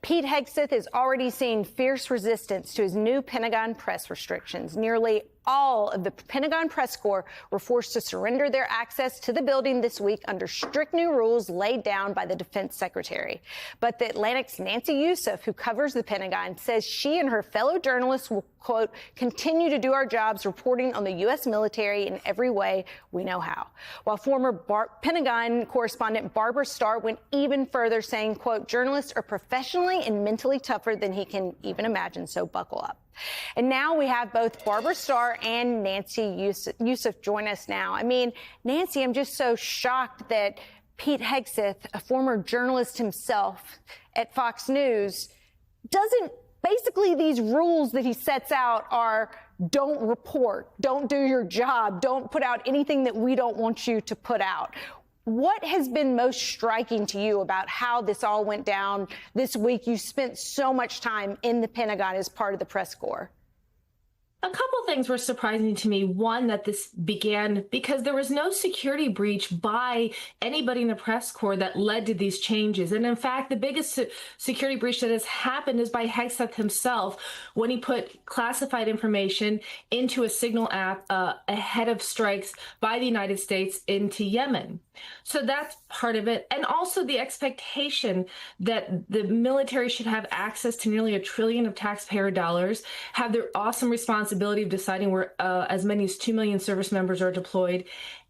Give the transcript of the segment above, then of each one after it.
Pete Hegseth is already seeing fierce resistance to his new Pentagon press restrictions. Nearly all of the Pentagon press corps were forced to surrender their access to the building this week under strict new rules laid down by the defense secretary. But the Atlantic's Nancy Youssef, who covers the Pentagon, says she and her fellow journalists will, quote, continue to do our jobs reporting on the U.S. military in every way we know how. While former Pentagon correspondent Barbara Starr went even further, saying, quote, journalists are professionally and mentally tougher than he can even imagine, so buckle up. And now we have both Barbara Starr and Nancy Youssef join us now. I mean, Nancy, I'm just so shocked that Pete Hegseth, a former journalist himself at Fox News, doesn't basically these rules that he sets out are don't report, don't do your job, don't put out anything that we don't want you to put out. What has been most striking to you about how this all went down this week? You spent so much time in the Pentagon as part of the press corps. A couple things were surprising to me. One, that this began because there was no security breach by anybody in the press corps that led to these changes. And in fact, the biggest security breach that has happened is by Hegseth himself when he put classified information into a signal app ahead of strikes by the United States into Yemen. So that's part of it. And also the expectation that the military should have access to nearly $1 trillion of taxpayer dollars, have their awesome responsibility of deciding where as many as 2 million service members are deployed,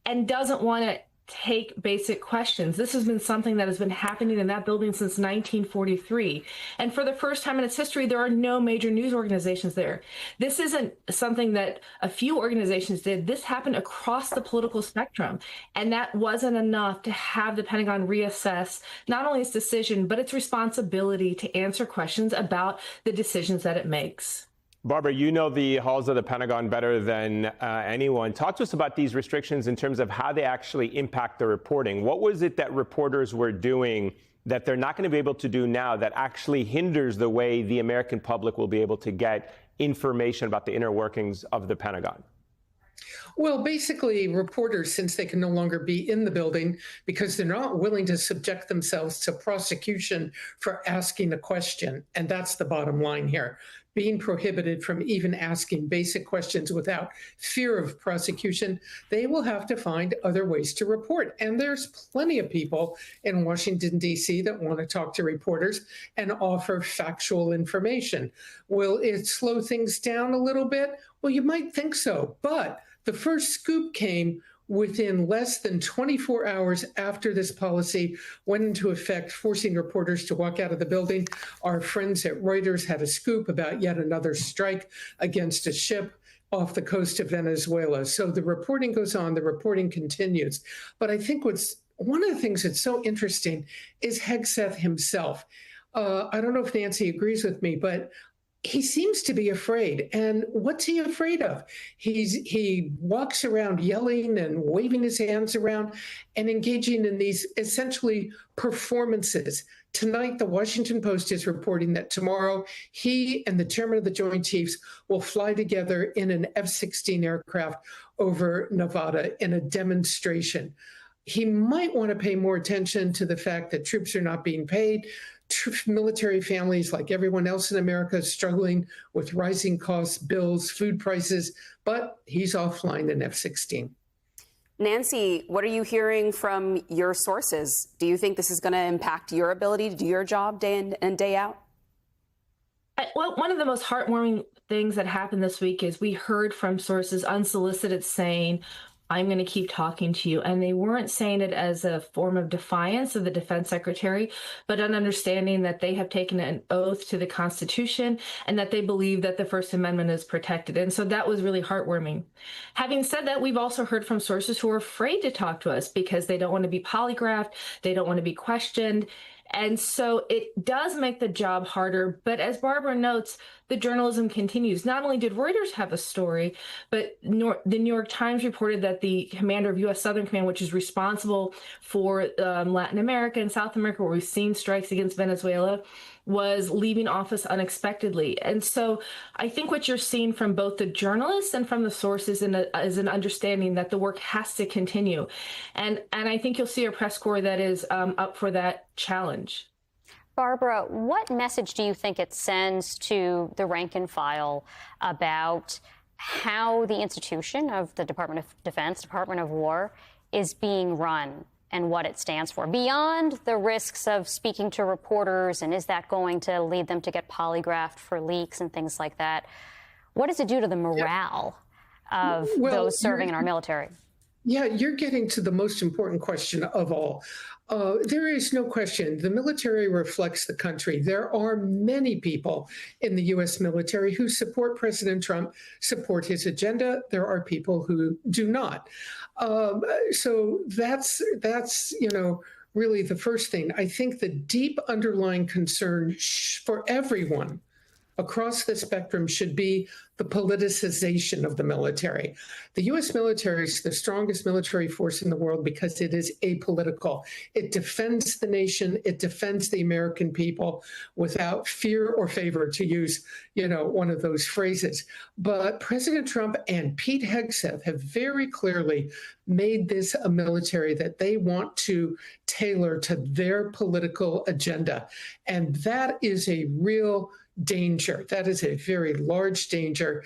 and doesn't want to take basic questions. This has been something that has been happening in that building since 1943. And for the first time in its history, there are no major news organizations there. This isn't something that a few organizations did. This happened across the political spectrum. And that wasn't enough to have the Pentagon reassess not only its decision, but its responsibility to answer questions about the decisions that it makes. Barbara, you know the halls of the Pentagon better than anyone. Talk to us about these restrictions in terms of how they actually impact the reporting. What was it that reporters were doing that they're not going to be able to do now that actually hinders the way the American public will be able to get information about the inner workings of the Pentagon? Well, basically, reporters, since they can no longer be in the building because they're not willing to subject themselves to prosecution for asking a question, and that's the bottom line here, being prohibited from even asking basic questions without fear of prosecution, they will have to find other ways to report. And there's plenty of people in Washington, D.C. that want to talk to reporters and offer factual information. Will it slow things down a little bit? Well, you might think so, but the first scoop came within less than 24 hours after this policy went into effect, forcing reporters to walk out of the building. Our friends at Reuters had a scoop about yet another strike against a ship off the coast of Venezuela. So the reporting goes on, the reporting continues. But I think one of the things that's so interesting is Hegseth himself. I don't know if Nancy agrees with me, but he seems to be afraid. And what's he afraid of? He walks around yelling and waving his hands around and engaging in these essentially performances. Tonight, the Washington Post is reporting that tomorrow he and the chairman of the Joint Chiefs will fly together in an F-16 aircraft over Nevada in a demonstration. He might want to pay more attention to the fact that troops are not being paid. Military families, like everyone else in America, struggling with rising costs, bills, food prices, but he's offline in F-16. Nancy, what are you hearing from your sources? Do you think this is going to impact your ability to do your job day in and day out? Well, one of the most heartwarming things that happened this week is we heard from sources unsolicited saying, I'm going to keep talking to you. And they weren't saying it as a form of defiance of the defense secretary, but an understanding that they have taken an oath to the Constitution and that they believe that the First Amendment is protected. And so that was really heartwarming. Having said that, we've also heard from sources who are afraid to talk to us because they don't want to be polygraphed, they don't want to be questioned. And so it does make the job harder. But as Barbara notes, the journalism continues. Not only did Reuters have a story, but the New York Times reported that the commander of U.S. Southern Command, which is responsible for Latin America and South America, where we've seen strikes against Venezuela, was leaving office unexpectedly. And so I think what you're seeing from both the journalists and from the sources is an understanding that the work has to continue. And I think you'll see a press corps that is up for that challenge. Barbara, what message do you think it sends to the rank and file about how the institution of the Department of Defense, Department of War, is being run and what it stands for, beyond the risks of speaking to reporters, and is that going to lead them to get polygraphed for leaks and things like that? What does it do to the morale of those serving in our military? Yeah, you're getting to the most important question of all. There is no question the military reflects the country. There are many people in the U.S. military who support President Trump, support his agenda. There are people who do not. So that's really the first thing. I think the deep underlying concern for everyone across the spectrum should be the politicization of the military. The U.S. military is the strongest military force in the world because it is apolitical. It defends the nation. It defends the American people without fear or favor, to use, one of those phrases. But President Trump and Pete Hegseth have very clearly made this a military that they want to tailor to their political agenda. And that is a real danger. That is a very large danger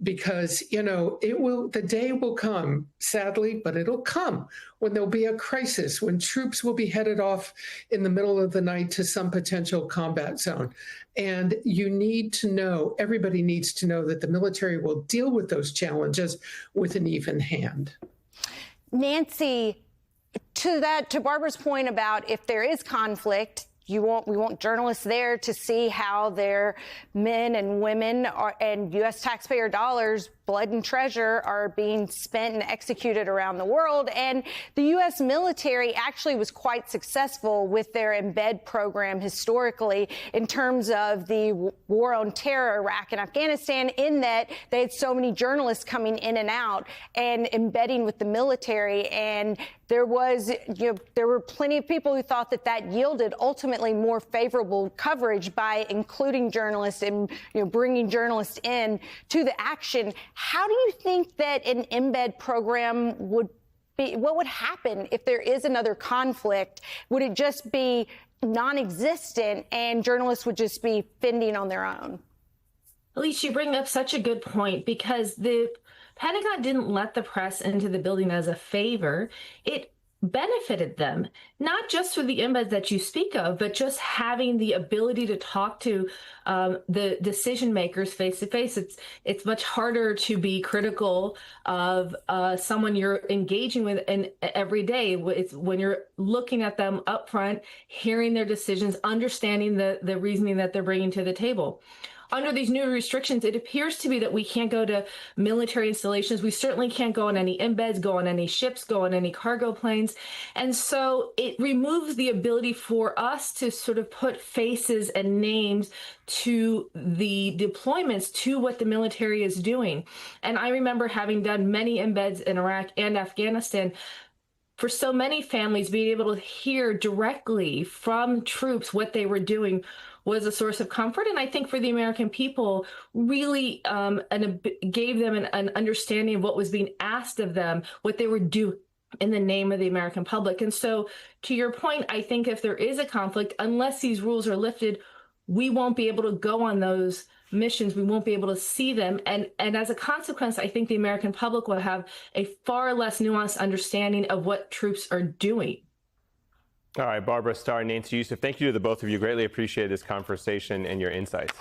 because, the day will come, sadly, but it'll come when there'll be a crisis, when troops will be headed off in the middle of the night to some potential combat zone. And everybody needs to know that the military will deal with those challenges with an even hand. Nancy, to Barbara's point about if there is conflict, we want journalists there to see how their men and women and U.S. taxpayer dollars, blood and treasure, are being spent and executed around the world. And the U.S. military actually was quite successful with their embed program historically in terms of the war on terror, Iraq and Afghanistan, in that they had so many journalists coming in and out and embedding with the military. And there were plenty of people who thought that yielded ultimately more favorable coverage by including journalists and bringing journalists in to the action. How do you think that an embed program would be? What would happen if there is another conflict? Would it just be non-existent and journalists would just be fending on their own? Elise, you bring up such a good point because the Pentagon didn't let the press into the building as a favor. It benefited them, not just for the embeds that you speak of, but just having the ability to talk to the decision makers face to face. It's much harder to be critical of someone you're engaging with every day. It's when you're looking at them up front, hearing their decisions, understanding the reasoning that they're bringing to the table. Under these new restrictions, it appears to be that we can't go to military installations. We certainly can't go on any embeds, go on any ships, go on any cargo planes. And so it removes the ability for us to sort of put faces and names to the deployments, to what the military is doing. And I remember having done many embeds in Iraq and Afghanistan. For so many families, being able to hear directly from troops what they were doing was a source of comfort. And I think for the American people, really gave them an understanding of what was being asked of them, what they were doing in the name of the American public. And so to your point, I think if there is a conflict, unless these rules are lifted, we won't be able to go on those missions. We won't be able to see them. And as a consequence, I think the American public will have a far less nuanced understanding of what troops are doing. All right, Barbara Starr, Nancy Youssef, thank you to the both of you. Greatly appreciate this conversation and your insights.